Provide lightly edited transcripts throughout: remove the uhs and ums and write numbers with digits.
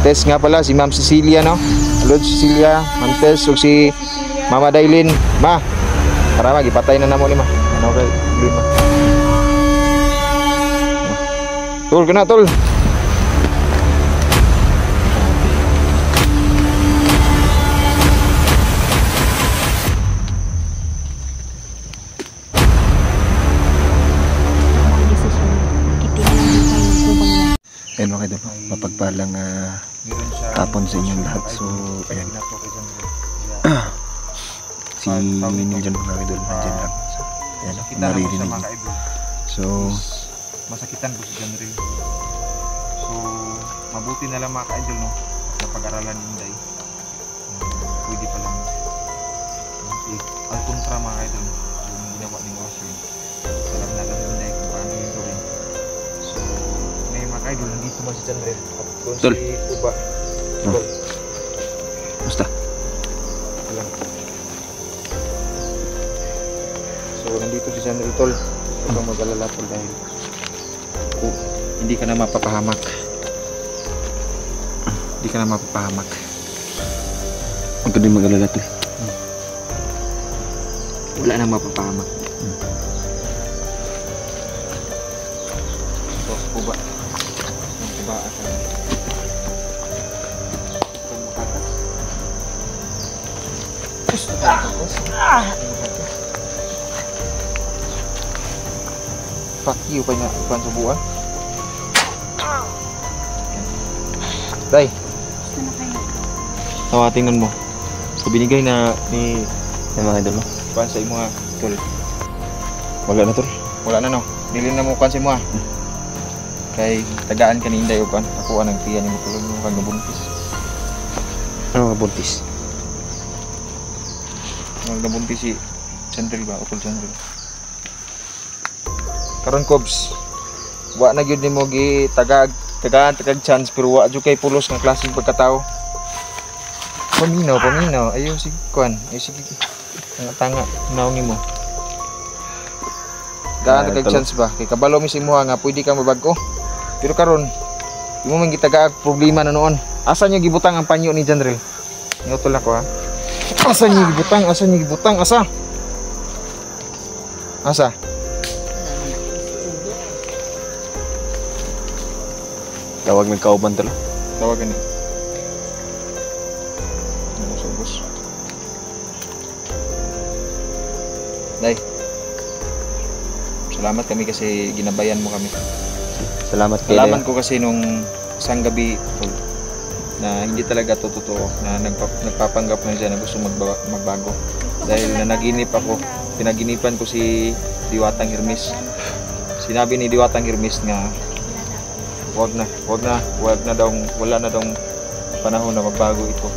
Mantes nga pala si Ma'am Cecilia, no? Lord Cecilia Mantes ug si Mama Dailin. Ma, tara magipatay na namo ni ma. Ano kay lima. Tol kana tol. Ayan mga idol, mapagpalang tapon sa inyong lahat. So ayan, si Niljan mga idol nandyan lang. So ayan, naririnig. So masakitan ko si Janril. So mabuti na lang mga ka-idol, no, sa pag-aralan ni Inday. Pwede pa lang ang kontra mga ka-idol yung ginawa ni Osho. Alam na lang ni Inday kung paano yung gawin. So may mga ka-idol, nandito man si Janril at doon Tol. si Uba. Tol. Basta. Alam. So nandito si Janril, tol. Huwag kang mag-alala, tol, dahil hindi ka na mapapahamak. Hindi ka na mapapahamak. Huwag ka din mag-alala tol. Wala na mapapahamak. So, kuba. Yung kuba akan. Kumukatas. Gusto ka tapos? Fuck you pa na ipan sa buwan. Day. Gusto na kayo. Tawa, tingnan mo. So binigay na ni Ayan mga idol, no? kuan sa imo, tol. Wala na, tol. Wala na, no. Nilin na mo kuan sa imo. Kay tagaan ka ni Inday o kuan. Ako ang tiyan ni mo, tol, mo kang nabuntis. Ano mga buntis? Nabuntis si Janril ba? Ukol Janril. Karon Kobs, wa na gyud nimo gi tagag chance pero wa jud kay pulos ng klaseng pagkatao. Paminaw. Ayo sige kuan. Ayo sige. Tanga naw nimo. Tagag chance ba? Kay kabalo mi si imuha nga pwede ka mabag-o. Pero karon imo man gitagaag problema na noon. Asa niyo gibutang ang panyo ni Janril? Ngotol ako ha. Asa niyo gibutang? Asa? Tawag ng kauban tol. Tawagan niya. Ano sa bus? Day. Salamat kami kasi ginabayan mo kami. Salamat kay Salamat ko kasi nung isang gabi, tol, na hindi talaga to totoo, na nagpapanggap na siya na gusto magbago. Dahil na naginip ako, pinaginipan ko si Diwatang Hermes. Sinabi ni Diwatang Hermes nga wag na daw, wala na daw panahon na magbago ito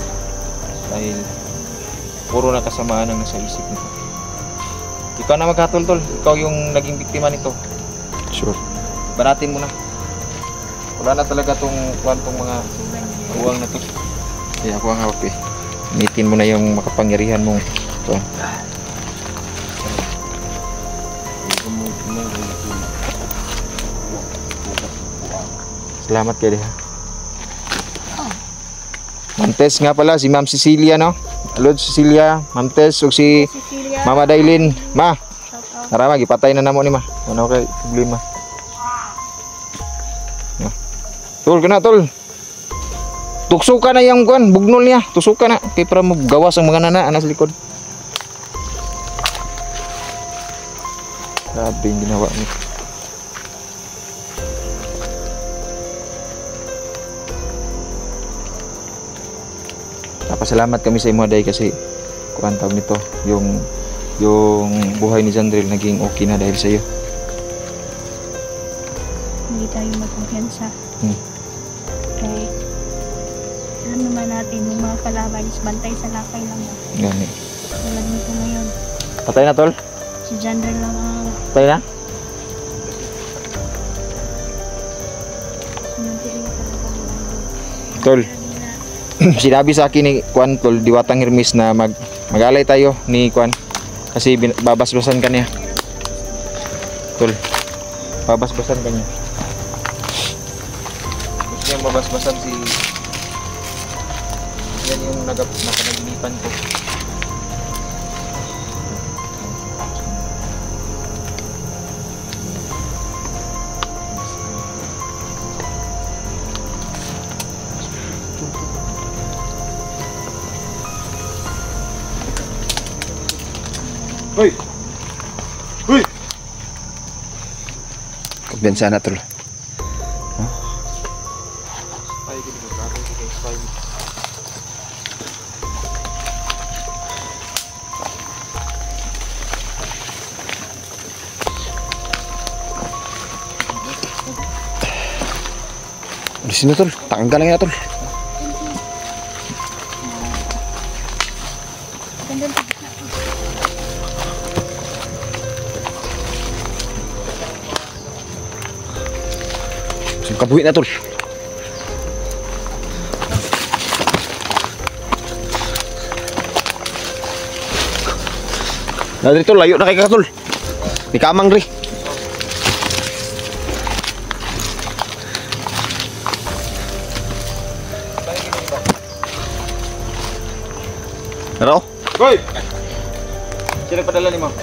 dahil puro na kasamaan ang nasa isip nito. Ikaw na maghatol-tol, ikaw yung naging biktima nito. Sure. Banatin mo na. Wala na talaga tong mga uwang na to. Kaya ako ang hawak eh. Gamitin mo na yung makapangyarihan mong ito. Salamat kayo ha. Mantes nga pala si Ma'am Cecilia, no? Lord Cecilia Mantes ug si Mama Dailin. Ma, tara magipatay na namo ni ma. Ano kay problema? Tol kana tol. Tuksukan na yung kuan, bugnol niya. Tusukan na kay para magawas ang mga nana sa likod. Grabe yung ginawa niya. Napasalamat kami sa imo day kasi kuan tawag nito, yung buhay ni Janril naging okay na dahil sa iyo. Hindi tayo magkumpiyansa. Kaya ano naman natin yung mga kalaban is bantay sa lakay lang. Gani. Tulad nito ngayon. Patay na tol? Si Janril lang ang Patay na? Tol. Sinabi sa akin ni Kwan tol, Diwatang Hermes na mag-alay tayo ni Kwan kasi babasbasan ka niya. Tol. Babasbasan ka niya. Gusto niya babasbasan si Yan yung napanaginipan ko. Hoy! Hoy! Kumpiyansa na tol. Ay, gini ko grabe kay Spy. Alisin na tol. Tanggalin na tol. Ganda. Kabuhi na tol. Na dito layo na kay katol. Di kamang ri. Ano? Hoy! Sino padala ni mo?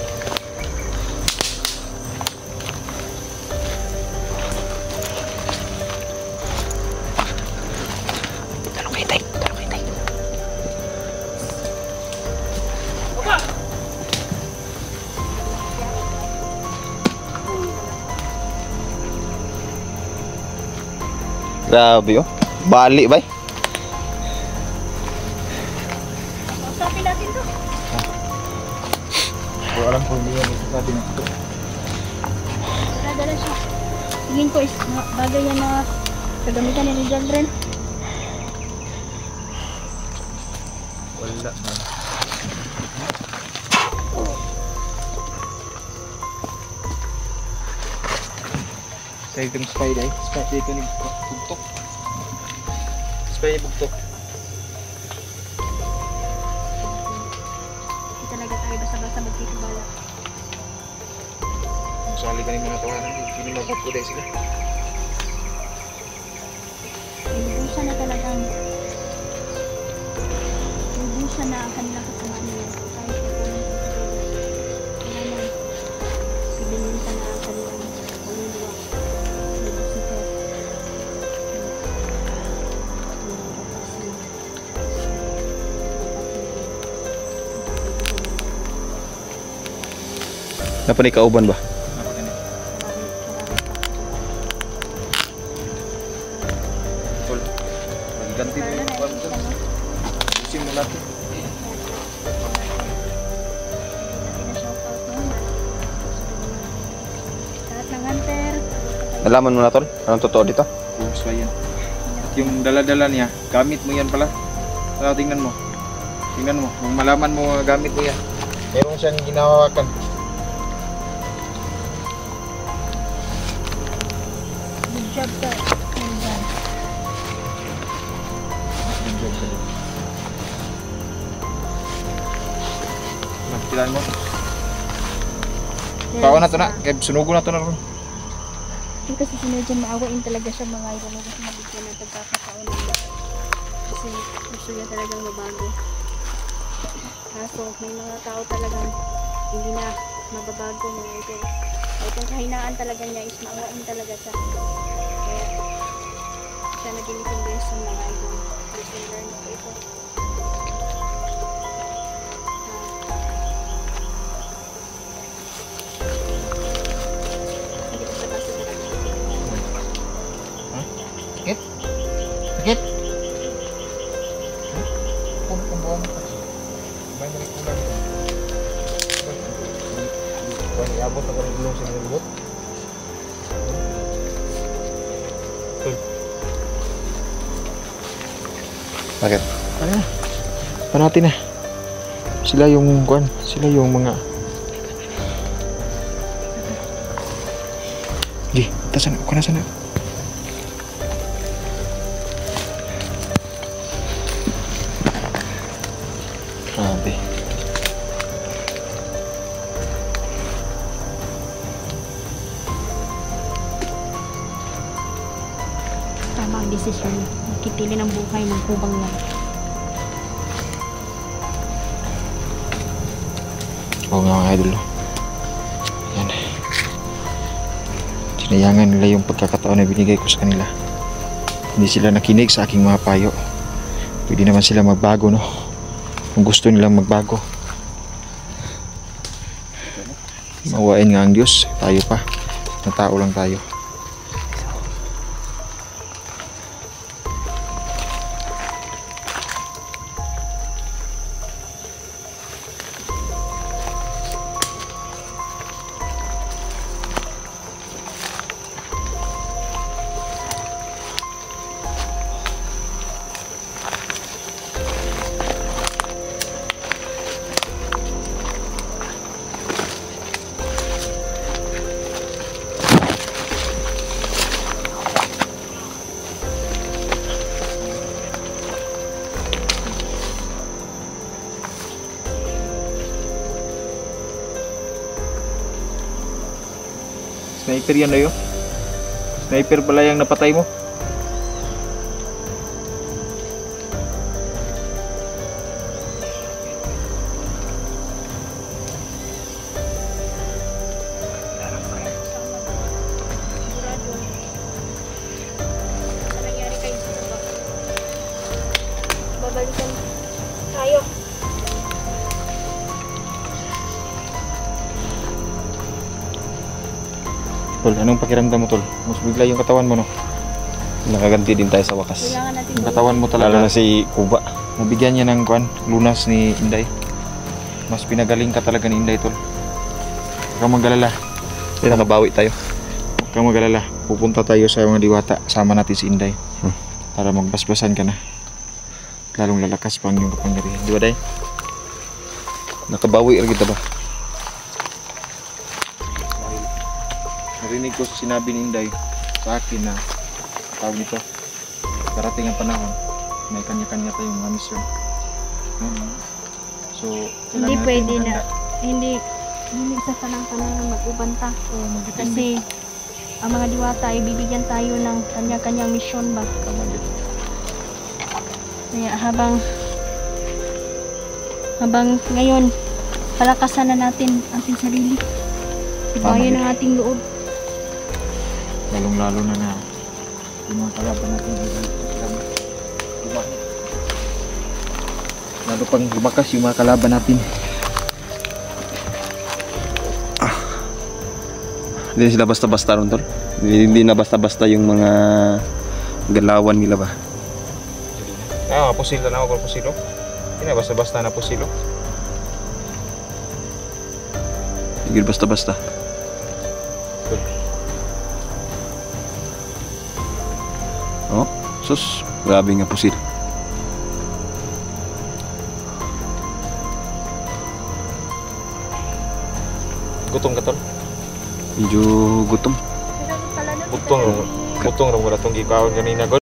Grabe oh. Bali ba? Usapin natin to. Hindi alam kung hindi yan isasabi na ito. Dala siya. Tingin ko is bagay yan na kagamitan ni John Ren. Wala. Kaya itong spy dahil. Spy dito ni bugtok. Spy ni bugtok. Hindi talaga tayo basta-basta magtitibala. Masali ka ni mga tawanan. Hindi magat ko dahil sila. Inubusan na talagang inubusan na ang kanilang kasamaan nila. Kahit ito lang kaya na ibinuntan na ang kanilang kaluluwa. Inubusan ko. Napanay kauban ba? Tol. Ganti mo yung kwan dyan. Usin mo natin. Lahat ng hunter. Nalaman mo na tol? Anong totoo dito? Oh, spy yan. At yung dala-dala niya, gamit mo yan pala. Saka tingnan mo. Tingnan mo. Kung malaman mo, gamit mo yan. Meron siyang ginawakan. Good job ka. Nandyan. Nakitilan mo. Tawa na to na. Kaya sunugo na to na ron. Hindi kasi sinadya maawain talaga siya mga idol. Kasi mabigyan ng pagkakataon niya. Kasi gusto niya talagang mabago. Kaso may mga tao talagang hindi na mababago mga idol. Ay kung kahinaan talaga niya is maawain talaga siya. Kaya siya naging itong lesson mga idol. Lesson learned ko ito. Hindi ko sa basta talaga. Sakit? Sakit? Pumbawa mo kasi. May malikulan. Kung iabot ako ng gulong sa nilibot. Bakit? Ano? Panatin na. Sila yung kuan, sila yung mga Gi, tasan ako na sana. Grabe. Tama ang desisyon. Nakipili ng buhay ng kubang lang. Oo nga mga idol. Yan. Sinayangan nila yung pagkakataon na binigay ko sa kanila. Hindi sila nakinig sa aking mga payo. Pwede naman sila magbago, no? Kung gusto nilang magbago. Mawain nga ang Diyos. Tayo pa. Na tao lang tayo. Sniper yan na yun. Sniper pala yung napatay mo. Nangyari kay Zuba. Babalikan tayo. Tol, anong pakiramdam mo, Tol? Mas bigla yung katawan mo, no? Nakaganti din tayo sa wakas. Kailangan natin Yung katawan mo Lalo talaga. na si Kuba. Nabigyan niya ng lunas ni Inday. Mas pinagaling ka talaga ni Inday, Tol. Huwag kang mag-alala. Hindi, nakabawi tayo. Huwag kang mag-alala. Pupunta tayo sa mga diwata. Sama natin si Inday. Para magbasbasan ka na. Lalong lalakas pa ang iyong kapangyarihan. Di ba, Day? Nakabawi rin kita ba? Narinig ko sinabi ni Inday sa akin na tawag nito, darating ang panahon, may kanya-kanya tayong mga misyon. So, Hindi kailangan pwede natin na. maghanda. Hindi sa kanang mag-ubanta. So, magdepende. Kasi ang mga diwata ay bibigyan tayo ng kanya-kanyang misyon ba. Tama din. Kaya habang ngayon, palakasan na natin ating sarili. Ibayan ang ating loob. Lalong-lalo na yung mga kalaban natin lumakas. Lalo pang lumakas yung mga kalaban natin. Hindi sila basta-basta ron, Tol. Hindi na basta-basta yung mga galawan nila ba? Pusilo na ako, pusilo. Hindi na basta-basta na pusilo. Hindi basta-basta. Oh, sus, grabe nga pusil. Gutom ka, Tol? Medyo gutom. Butong wala tong gikaon kanina.